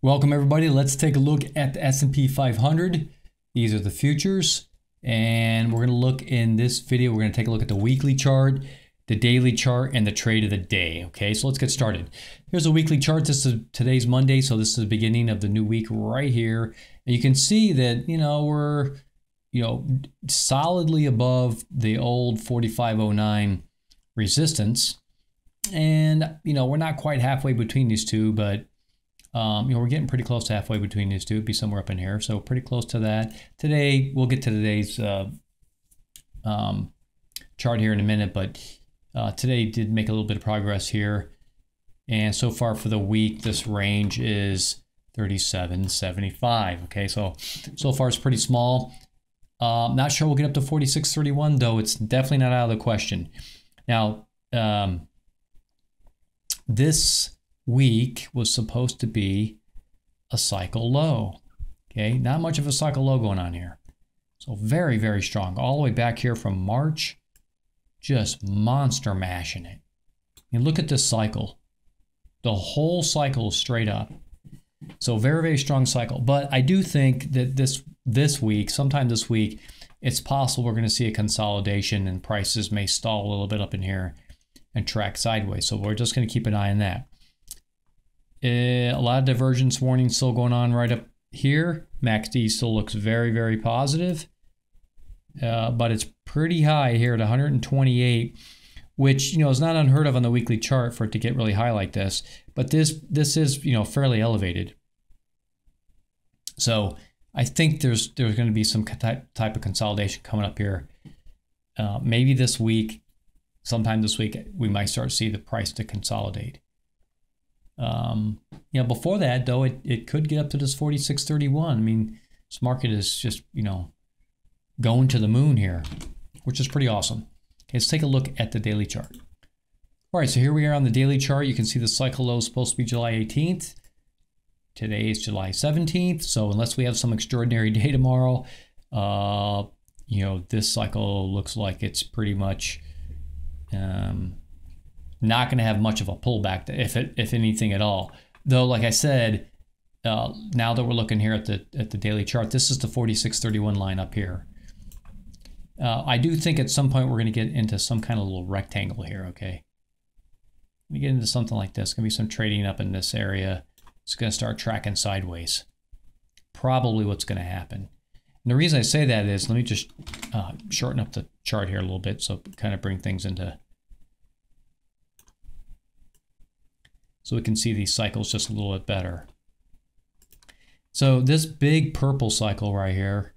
Welcome everybody. Let's take a look at the S&P 500. These are the futures, and we're going to look in this video. We're going to take a look at the weekly chart, the daily chart, and the trade of the day. Okay, so let's get started. Here's a weekly chart. This is today's Monday, so this is the beginning of the new week right here. And you can see that we're solidly above the old 4509 resistance, and we're not quite halfway between these two, but we're getting pretty close to halfway between these two. It'd be somewhere up in here, so pretty close to that. Today, we'll get to today's chart here in a minute, but today did make a little bit of progress here. And so far for the week, this range is 37.75. Okay, so far it's pretty small. Not sure we'll get up to 46.31, though it's definitely not out of the question. Now, this week was supposed to be a cycle low. Okay, not much of a cycle low going on here. So very, very strong. All the way back here from March, just monster mashing it. And look at this cycle. The whole cycle is straight up. So very, very strong cycle. But I do think that this week, sometime this week, it's possible we're going to see a consolidation and prices may stall a little bit up in here and track sideways. So we're just going to keep an eye on that. A lot of divergence warnings still going on right up here. MACD still looks very, very positive, but it's pretty high here at 128, which is not unheard of on the weekly chart for it to get really high like this. But this is fairly elevated. So I think there's going to be some type of consolidation coming up here. Maybe this week, sometime this week, we might start to see the price to consolidate. Before that, though, it could get up to this 46.31. I mean, this market is just, going to the moon here, which is pretty awesome. Okay, let's take a look at the daily chart. All right, so here we are on the daily chart. You can see the cycle low is supposed to be July 18th. Today is July 17th. So unless we have some extraordinary day tomorrow, this cycle looks like it's pretty much not going to have much of a pullback, if anything at all. Though, like I said, now that we're looking here at the daily chart, this is the 46.31 line up here. I do think at some point we're going to get into some kind of little rectangle here. Okay, we get into something like this. Going to be some trading up in this area. It's going to start tracking sideways. Probably what's going to happen. And the reason I say that is, let me just shorten up the chart here a little bit, so kind of bring things into. So we can see these cycles just a little bit better. So this big purple cycle right here,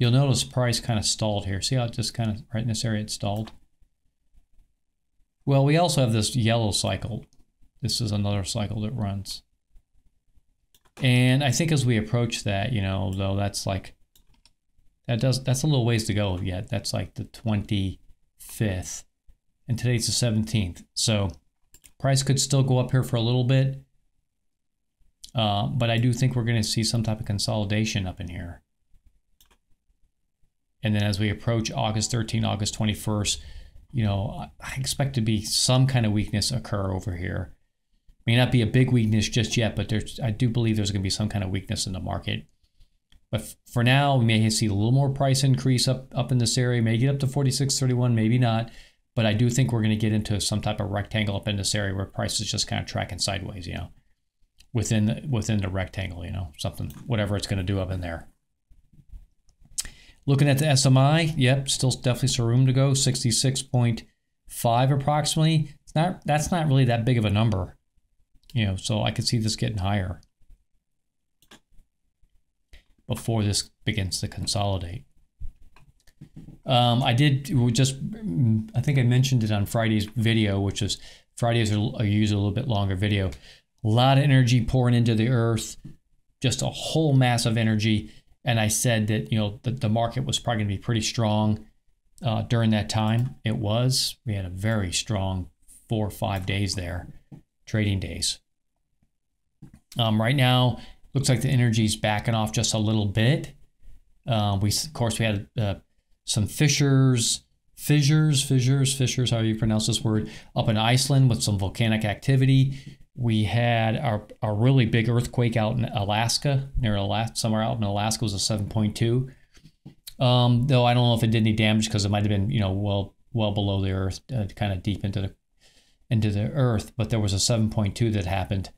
you'll notice price kind of stalled here. See how it just kind of right in this area it stalled? Well, we also have this yellow cycle. This is another cycle that runs. And I think as we approach that, though that's like, that's a little ways to go yet. That's like the 25th. And today's the 17th. So price could still go up here for a little bit, but I do think we're going to see some type of consolidation up in here. And then as we approach August 13th, August 21st, I expect to be some kind of weakness occur over here. May not be a big weakness just yet, but I do believe there's going to be some kind of weakness in the market. But for now, we may see a little more price increase up in this area. May get up to 46.31, maybe not. But I do think we're going to get into some type of rectangle up in this area where price is just kind of tracking sideways, within the rectangle, something, whatever it's going to do up in there. Looking at the SMI, yep, still definitely some room to go, 66.5 approximately. That's not really that big of a number, so I could see this getting higher before this begins to consolidate. I think I mentioned it on Friday's video, which is Fridays are usually a little bit longer video. A lot of energy pouring into the earth, just a whole mass of energy. And I said that, the market was probably going to be pretty strong during that time. It was. We had a very strong 4 or 5 days there, trading days. Right now, looks like the energy's backing off just a little bit. Of course, we had some fissures, however you pronounce this word, up in Iceland with some volcanic activity. We had our really big earthquake out in Alaska, near Alaska, somewhere out in Alaska was a 7.2. Though I don't know if it did any damage because it might have been, you know, well below the earth, kind of deep into the earth. But there was a 7.2 that happened.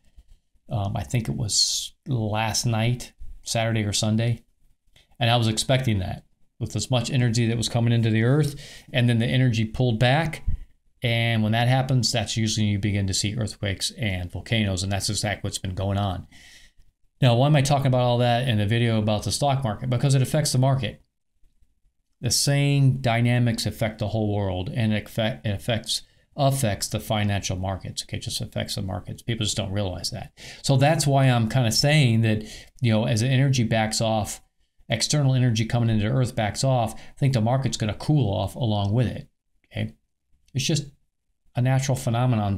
I think it was last night, Saturday or Sunday, and I was expecting that with as much energy that was coming into the earth, and then the energy pulled back. And when that happens, that's usually when you begin to see earthquakes and volcanoes, and that's exactly what's been going on. Now, why am I talking about all that in a video about the stock market? Because it affects the market. The same dynamics affect the whole world, and it affects the financial markets. Okay, it just affects the markets. People just don't realize that. So that's why I'm kind of saying that, you know, as the energy backs off, external energy coming into Earth backs off, I think the market's going to cool off along with it. Okay, it's just a natural phenomenon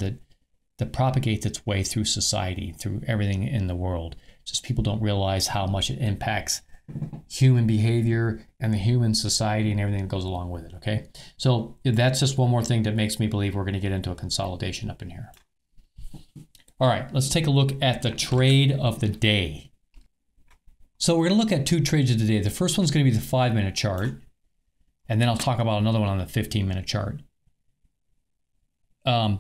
that propagates its way through society, through everything in the world. It's just people don't realize how much it impacts human behavior and the human society and everything that goes along with it. Okay, so that's just one more thing that makes me believe we're going to get into a consolidation up in here. All right, let's take a look at the trade of the day. So we're going to look at two trades of the day. The first one's going to be the 5-minute chart, and then I'll talk about another one on the 15-minute chart.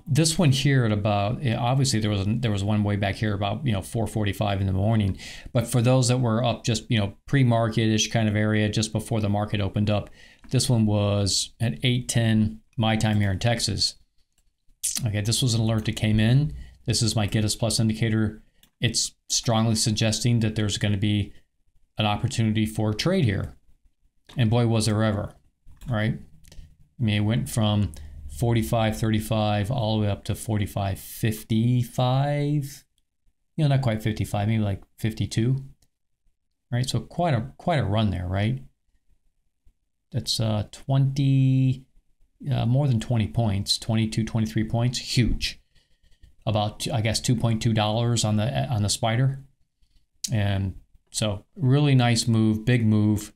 This one here at about, obviously there was one way back here about, you know, 4:45 in the morning, but for those that were up just, you know, pre-market-ish kind of area just before the market opened up, this one was at 8:10 my time here in Texas. Okay, this was an alert that came in. This is my Giddus Plus indicator. It's strongly suggesting that there's going to be an opportunity for trade here, and boy was there ever, right? I mean, it went from 45.35 all the way up to 45.55, you know, not quite 55, maybe like 52, right? So quite a run there, right? That's 20, more than 20 points, 22, 23 points, huge. About, I guess, $2.2 on the spider, and so really nice move, big move,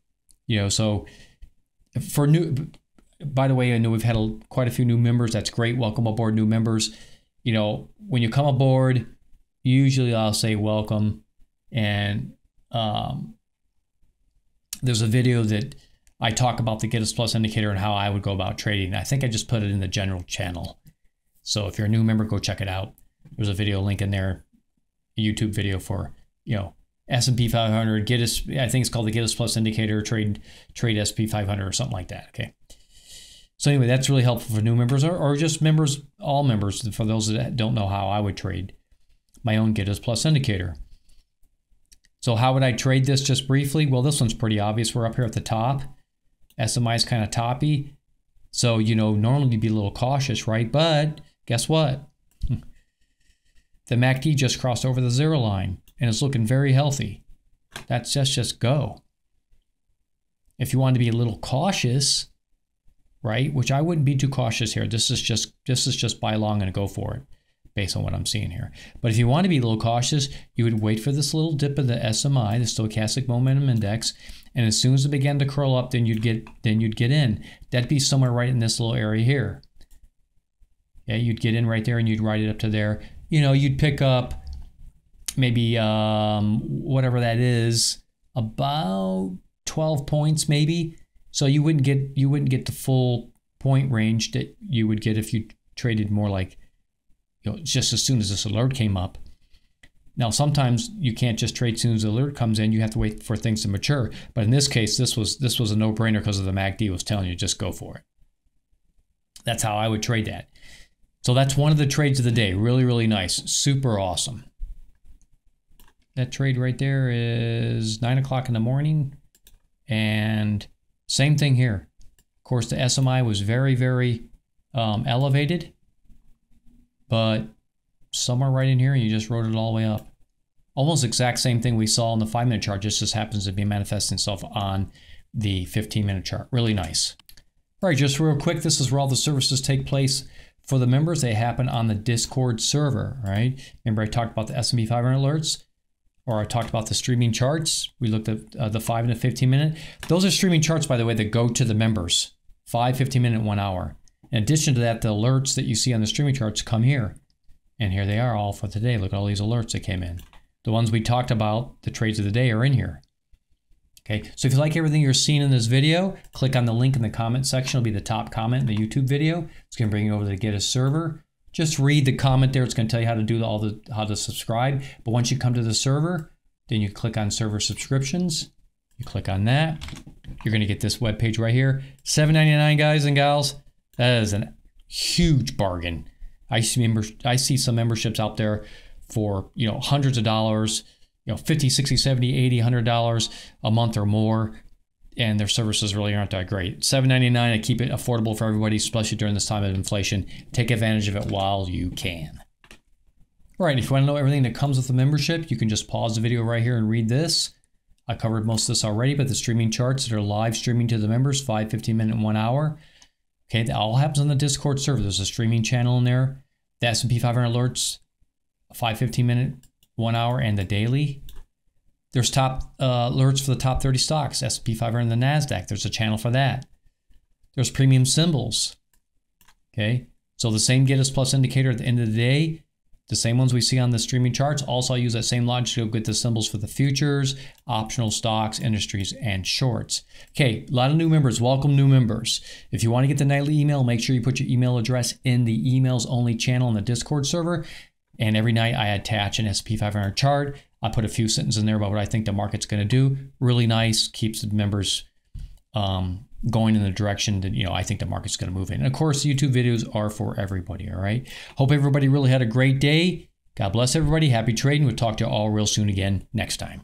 you know. So for new. By the way, I know we've had quite a few new members. That's great. Welcome aboard, new members. You know, when you come aboard, usually I'll say welcome. And there's a video that I talk about the Giddus Plus indicator and how I would go about trading. I think I just put it in the general channel. So if you're a new member, go check it out. There's a video link in there, a YouTube video for, you know, S&P 500, Giddus, I think it's called the Giddus Plus indicator, trade SP 500 or something like that. Okay. So anyway, that's really helpful for new members or just members, all members, for those that don't know how I would trade my own Giddus Plus indicator. So how would I trade this just briefly? Well, this one's pretty obvious. We're up here at the top. SMI is kind of toppy. So, you know, normally you'd be a little cautious, right? But guess what? The MACD just crossed over the 0 line and it's looking very healthy. That's just go. If you want to be a little cautious, right? Which I wouldn't be too cautious here. This is just buy long and go for it based on what I'm seeing here. But if you want to be a little cautious, you would wait for this little dip of the SMI, the Stochastic Momentum Index, and as soon as it began to curl up, then you'd get in. That'd be somewhere right in this little area here. Yeah, you'd get in right there and you'd ride it up to there. You know, you'd pick up maybe whatever that is, about 12 points maybe. So you wouldn't get the full point range that you would get if you traded more like, you know, just as soon as this alert came up. Now, sometimes you can't just trade as soon as the alert comes in. You have to wait for things to mature. But in this case, this was a no-brainer because of the MACD was telling you just go for it. That's how I would trade that. So that's one of the trades of the day. Really, really nice. Super awesome. That trade right there is 9 o'clock in the morning. And same thing here. Of course, the SMI was very, very elevated. But somewhere right in here, you just wrote it all the way up. Almost exact same thing we saw on the 5-minute chart. Just happens to be manifesting itself on the 15-minute chart. Really nice. All right, just real quick, this is where all the services take place for the members. They happen on the Discord server, right? Remember I talked about the S&P 500 alerts, or I talked about the streaming charts. We looked at the 5 and the 15-minute. Those are streaming charts, by the way, that go to the members. 5, 15-minute, 1 hour. In addition to that, the alerts that you see on the streaming charts come here. And here they are all for today. Look at all these alerts that came in. The ones we talked about, the trades of the day, are in here. Okay, so if you like everything you're seeing in this video, click on the link in the comment section. It'll be the top comment in the YouTube video. It's going to bring you over to Get a Server. Just read the comment there. It's going to tell you how to do how to subscribe. But once you come to the server, then you click on server subscriptions. You click on that. You're going to get this web page right here. $7.99, guys and gals. That is a huge bargain. I see some memberships out there for, hundreds of dollars, $50, $60, $70, $80, $100 a month or more, and their services really aren't that great. $7.99, I keep it affordable for everybody, especially during this time of inflation. Take advantage of it while you can. All right, if you want to know everything that comes with the membership, you can just pause the video right here and read this. I covered most of this already, but the streaming charts that are live streaming to the members, 5, 15 minute, and 1 hour. Okay, that all happens on the Discord server. There's a streaming channel in there. The S&P 500 alerts, 5, 15 minute, 1 hour, and the daily. There's top alerts for the top 30 stocks, S&P 500 and the NASDAQ. There's a channel for that. There's premium symbols. Okay, so the same Get Us Plus indicator at the end of the day, the same ones we see on the streaming charts. Also, I use that same logic to get the symbols for the futures, optional stocks, industries, and shorts. Okay, a lot of new members. Welcome, new members. If you want to get the nightly email, make sure you put your email address in the emails only channel in the Discord server. And every night I attach an S&P 500 chart. I put a few sentences in there about what I think the market's going to do. Really nice, keeps the members going in the direction that I think the market's going to move in. And of course, YouTube videos are for everybody. All right. Hope everybody really had a great day. God bless everybody. Happy trading. We'll talk to you all real soon again next time.